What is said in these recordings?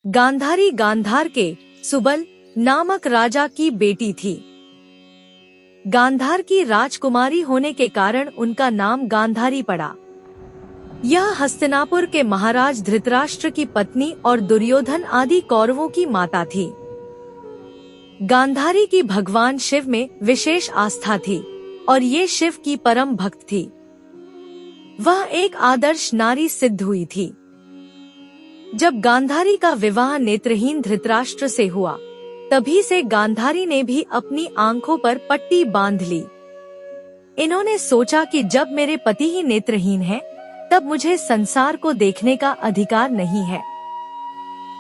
गांधारी गांधार के सुबल नामक राजा की बेटी थी। गांधार की राजकुमारी होने के कारण उनका नाम गांधारी पड़ा। यह हस्तिनापुर के महाराज धृतराष्ट्र की पत्नी और दुर्योधन आदि कौरवों की माता थी। गांधारी की भगवान शिव में विशेष आस्था थी और ये शिव की परम भक्त थी। वह एक आदर्श नारी सिद्ध हुई थी। जब गांधारी का विवाह नेत्रहीन धृतराष्ट्र से हुआ, तभी से गांधारी ने भी अपनी आंखों पर पट्टी बांध ली। इन्होंने सोचा कि जब मेरे पति ही नेत्रहीन हैं, तब मुझे संसार को देखने का अधिकार नहीं है।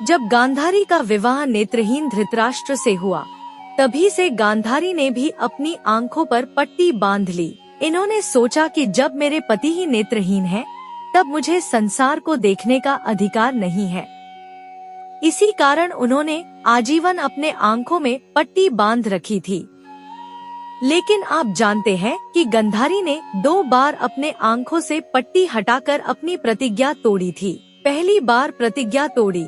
जब गांधारी का विवाह नेत्रहीन धृतराष्ट्र से हुआ, तभी से गांधारी ने भी अपनी आंखों पर पट्टी बांध ली। इन्होंने सोचा कि जब मेरे पति ही नेत्रहीन हैं, तब मुझे संसार को देखने का अधिकार नहीं है। इसी कारण उन्होंने आजीवन अपने आंखों में पट्टी बांध रखी थी। लेकिन आप जानते हैं कि गांधारी ने 2 बार अपने आंखों से पट्टी हटाकर अपनी प्रतिज्ञा तोड़ी थी। पहली बार प्रतिज्ञा तोड़ी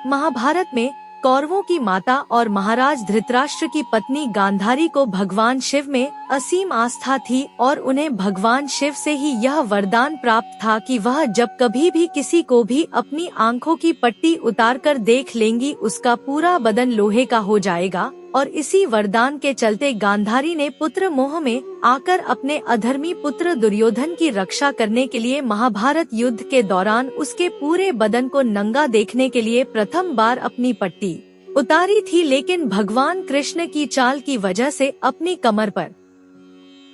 महाभारत में कौरवों की माता और महाराज धृतराष्ट्र की पत्नी गांधारी को भगवान शिव में असीम आस्था थी और उन्हें भगवान शिव से ही यह वरदान प्राप्त था कि वह जब कभी भी किसी को भी अपनी आंखों की पट्टी उतारकर देख लेंगी, उसका पूरा बदन लोहे का हो जाएगा। और इसी वरदान के चलते गांधारी ने पुत्र मोह में आकर अपने अधर्मी पुत्र दुर्योधन की रक्षा करने के लिए महाभारत युद्ध के दौरान उसके पूरे बदन को नंगा देखने के लिए प्रथम बार अपनी पट्टी उतारी थी। लेकिन भगवान कृष्ण की चाल की वजह से अपनी कमर पर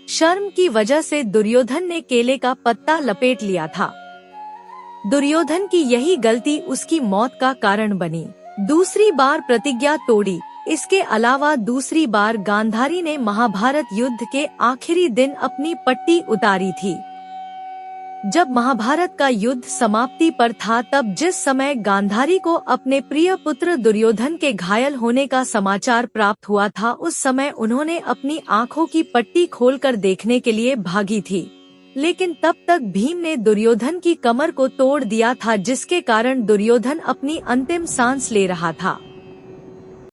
शर्म की वजह से दुर्योधन ने केले का पत्ता लपेट लिया था। दुर्योधन की यही गलती उसकी मौत का कारण बनी। दूसरी बार प्रतिज्ञा तोड़ी। इसके अलावा दूसरी बार गांधारी ने महाभारत युद्ध के आखिरी दिन अपनी पट्टी उतारी थी। जब महाभारत का युद्ध समाप्ति पर था, तब जिस समय गांधारी को अपने प्रिय पुत्र दुर्योधन के घायल होने का समाचार प्राप्त हुआ था, उस समय उन्होंने अपनी आंखों की पट्टी खोलकर देखने के लिए भागी थी। लेकिन तब तक भीम ने दुर्योधन की कमर को तोड़ दिया था, जिसके कारण दुर्योधन अपनी अंतिम सांस ले रहा था।